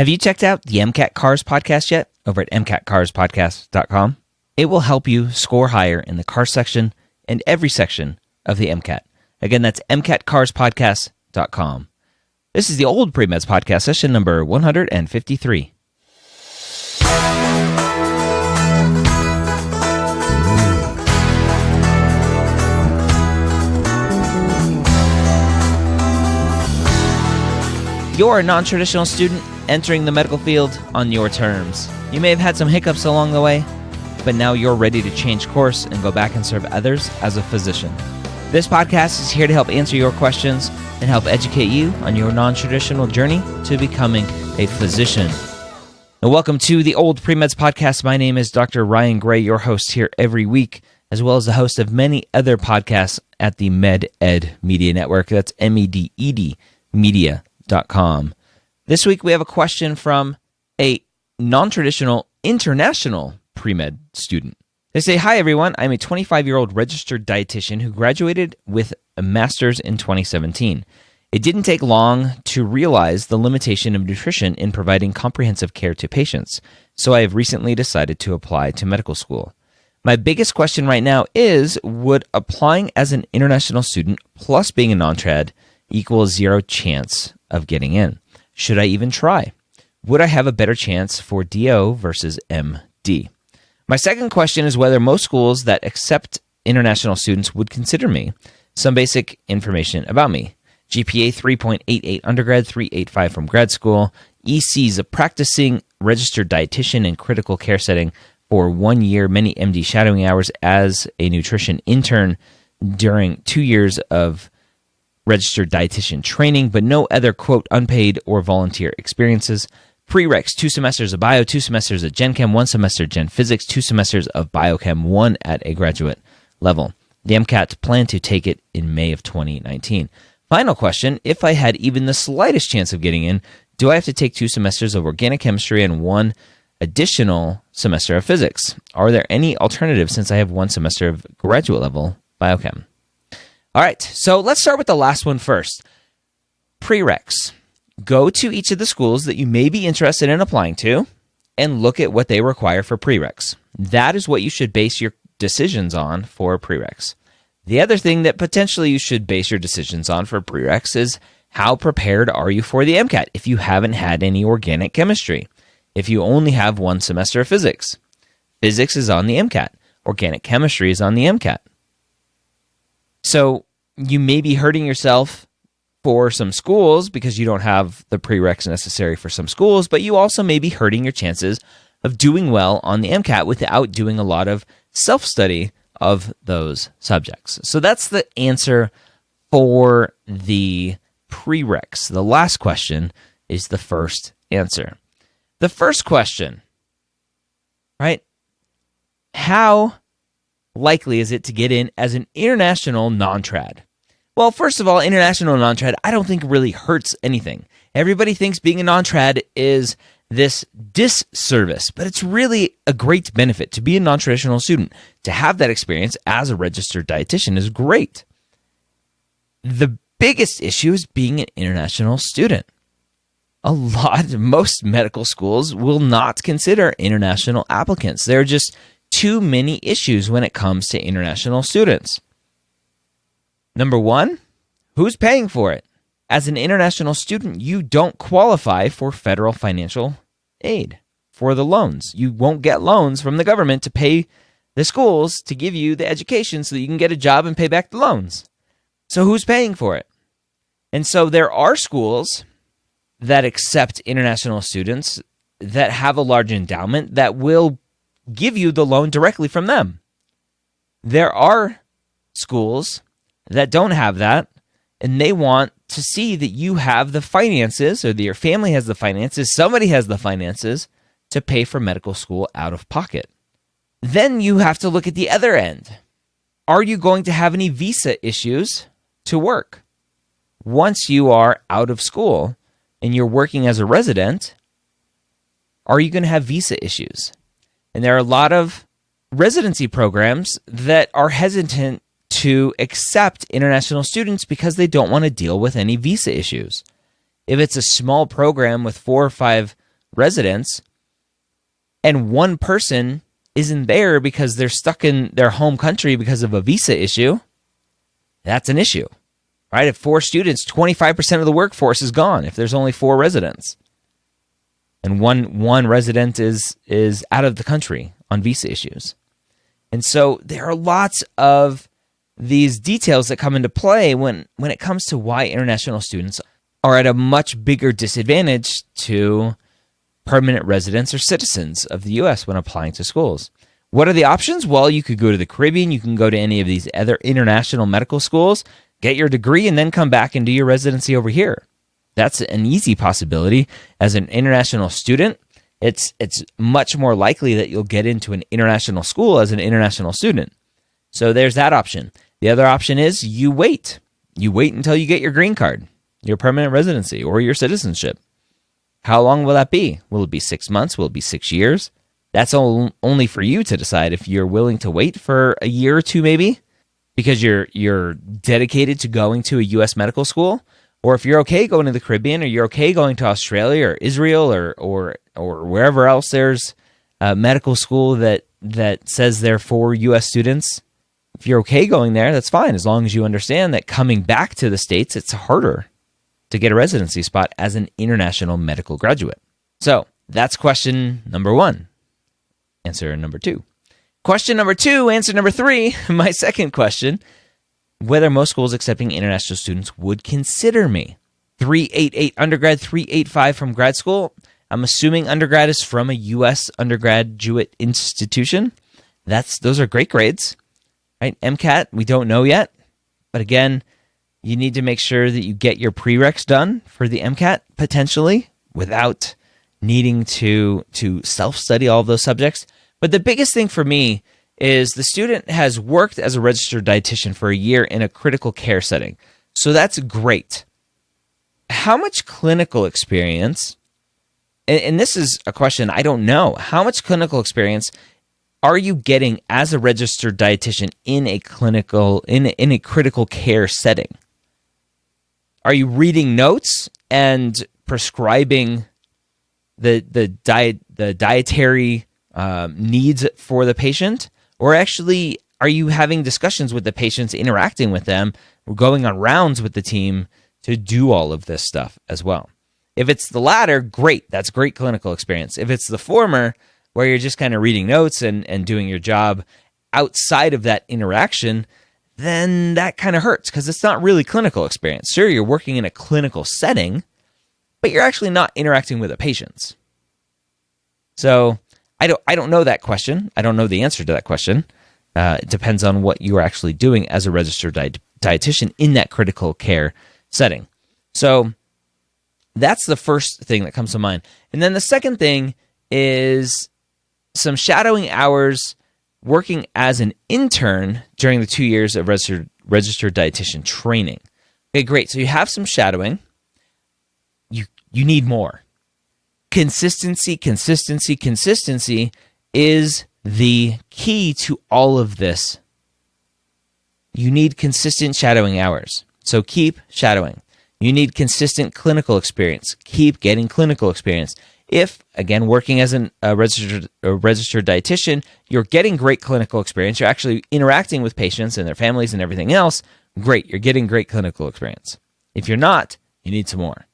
Have you checked out the MCAT Cars podcast yet over at mcatcarspodcast.com? It will help you score higher in the car section and every section of the MCAT. Again, that's mcatcarspodcast.com. This is the OldPreMeds podcast, session number 153. You're a non-traditional student entering the medical field on your terms. You may have had some hiccups along the way, but now you're ready to change course and go back and serve others as a physician. This podcast is here to help answer your questions and help educate you on your non-traditional journey to becoming a physician. And welcome to the OldPreMeds podcast. My name is Dr. Ryan Gray, your host here every week, as well as the host of many other podcasts at the MedEd Media Network. That's MEDED Media.com. This week we have a question from a non-traditional international pre-med student. They say, "Hi everyone, I'm a 25-year-old registered dietitian who graduated with a master's in 2017. It didn't take long to realize the limitation of nutrition in providing comprehensive care to patients, so I have recently decided to apply to medical school. My biggest question right now is, would applying as an international student plus being a non-trad equal 0 chance of getting in? Should I even try? Would I have a better chance for DO versus MD? My second question is whether most schools that accept international students would consider me. Some basic information about me. GPA 3.88 undergrad, 3.85 from grad school. EC is a practicing registered dietitian in critical care setting for 1 year, many MD shadowing hours as a nutrition intern during 2 years of registered dietitian training, but no other, quote, unpaid or volunteer experiences. Prereqs, 2 semesters of bio, 2 semesters of Gen Chem, 1 semester Gen Physics, 2 semesters of Biochem, 1 at a graduate level. The MCAT plan to take it in May of 2019. Final question, if I had even the slightest chance of getting in, do I have to take 2 semesters of organic chemistry and 1 additional semester of physics? Are there any alternatives since I have 1 semester of graduate level biochem? All right, so let's start with the last one first. Prereqs. Go to each of the schools that you may be interested in applying to and look at what they require for prereqs. That is what you should base your decisions on for prereqs. The other thing that potentially you should base your decisions on for prereqs is how prepared are you for the MCAT if you haven't had any organic chemistry, if you only have 1 semester of physics. Physics is on the MCAT. Organic chemistry is on the MCAT. So you may be hurting yourself for some schools because you don't have the prereqs necessary for some schools, but you also may be hurting your chances of doing well on the MCAT without doing a lot of self-study of those subjects. So that's the answer for the prereqs. The last question is the first answer. The first question, right? How likely is it to get in as an international non-trad? Well, first of all, international non-trad, I don't think really hurts anything. Everybody thinks being a non-trad is this disservice, but it's really a great benefit to be a non-traditional student. To have that experience as a registered dietitian is great. The biggest issue is being an international student. Most medical schools will not consider international applicants. There are just too many issues when it comes to international students. Number one, who's paying for it? As an international student, you don't qualify for federal financial aid for the loans. You won't get loans from the government to pay the schools to give you the education so that you can get a job and pay back the loans. So who's paying for it? And so there are schools that accept international students that have a large endowment that will give you the loan directly from them. There are schools that don't have that, and they want to see that you have the finances, or that your family has the finances, somebody has the finances to pay for medical school out of pocket. Then you have to look at the other end. Are you going to have any visa issues to work? Once you are out of school and you're working as a resident, are you going to have visa issues? And there are a lot of residency programs that are hesitant to accept international students because they don't want to deal with any visa issues. If it's a small program with 4 or 5 residents and one person isn't there because they're stuck in their home country because of a visa issue, that's an issue, right? If 4 students, 25% of the workforce is gone if there's only 4 residents. And one resident is out of the country on visa issues. And so there are lots of these details that come into play when it comes to why international students are at a much bigger disadvantage to permanent residents or citizens of the U.S. when applying to schools. What are the options? Well, you could go to the Caribbean. You can go to any of these other international medical schools, get your degree, and then come back and do your residency over here. That's an easy possibility. As an international student, it's much more likely that you'll get into an international school as an international student. So there's that option. The other option is you wait. You wait until you get your green card, your permanent residency, or your citizenship. How long will that be? Will it be 6 months? Will it be 6 years? That's only for you to decide if you're willing to wait for a year or two maybe because you're dedicated to going to a U.S. medical school, or if you're okay going to the Caribbean, or you're okay going to Australia or Israel or wherever else there's a medical school that says they're for U.S. students. If you're okay going there, that's fine, as long as you understand that coming back to the States, it's harder to get a residency spot as an international medical graduate. So that's question number 1. Answer number 2. Question number 2, answer number 3, my second question, whether most schools accepting international students would consider me. 388 undergrad, 385 from grad school. I'm assuming undergrad is from a U.S. undergraduate institution. Those are great grades, right? MCAT, we don't know yet. But again, you need to make sure that you get your prereqs done for the MCAT potentially without needing to self-study all of those subjects. But the biggest thing for me is the student has worked as a registered dietitian for a year in a critical care setting. So that's great. How much clinical experience, and this is a question I don't know, how much clinical experience are you getting as a registered dietitian in a critical care setting? Are you reading notes and prescribing the dietary needs for the patient? Or actually, are you having discussions with the patients, interacting with them, or going on rounds with the team to do all of this stuff as well? If it's the latter, great. That's great clinical experience. If it's the former, where you're just kind of reading notes and doing your job outside of that interaction, then that kind of hurts because it's not really clinical experience. Sure, you're working in a clinical setting, but you're actually not interacting with the patients. So I don't know that question. I don't know the answer to that question. It depends on what you are actually doing as a registered dietitian in that critical care setting. So that's the first thing that comes to mind. And then the second thing is some shadowing hours working as an intern during the 2 years of registered dietitian training. Okay, great. So you have some shadowing. You need more. Consistency is the key to all of this. You need consistent shadowing hours. So keep shadowing. You need consistent clinical experience. Keep getting clinical experience. If, again, working as a registered dietitian, you're getting great clinical experience, you're actually interacting with patients and their families and everything else, great, you're getting great clinical experience. If you're not, you need some more.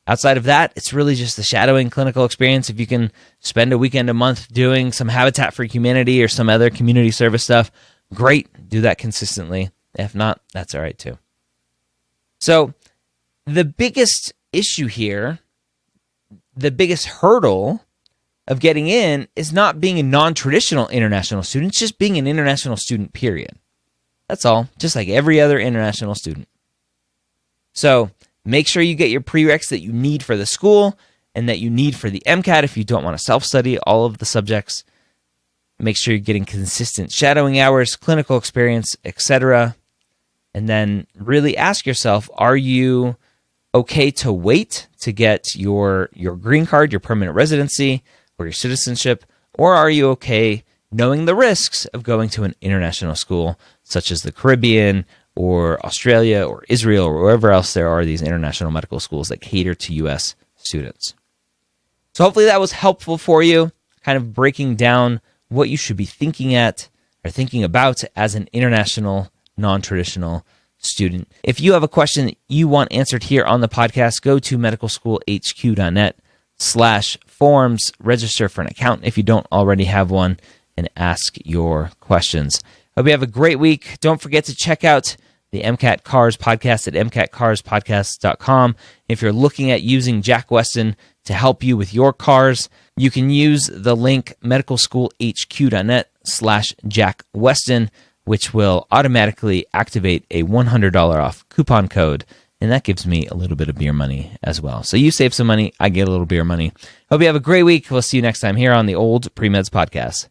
Outside of that, it's really just the shadowing clinical experience. If you can spend a weekend a month doing some Habitat for Humanity or some other community service stuff, great, do that consistently. If not, that's all right too. So the biggest issue here, the biggest hurdle of getting in is not being a non-traditional international student, it's just being an international student, period. That's all, just like every other international student. So make sure you get your prereqs that you need for the school and that you need for the MCAT if you don't want to self-study all of the subjects. Make sure you're getting consistent shadowing hours, clinical experience, etc. And then really ask yourself, are you okay to wait to get your green card, your permanent residency, or your citizenship? Or are you okay knowing the risks of going to an international school such as the Caribbean or Australia or Israel or wherever else there are these international medical schools that cater to U.S. students? So hopefully that was helpful for you, kind of breaking down what you should be thinking about as an international, non-traditional student. If you have a question that you want answered here on the podcast, go to medicalschoolhq.net/forms, register for an account if you don't already have one, and ask your questions. Hope you have a great week. Don't forget to check out the MCAT Cars podcast at mcatcarspodcast.com. If you're looking at using Jack Weston to help you with your cars, you can use the link medicalschoolhq.net/Jack Weston, which will automatically activate a $100 off coupon code. And that gives me a little bit of beer money as well. So you save some money, I get a little beer money. Hope you have a great week. We'll see you next time here on the Old Pre-Meds podcast.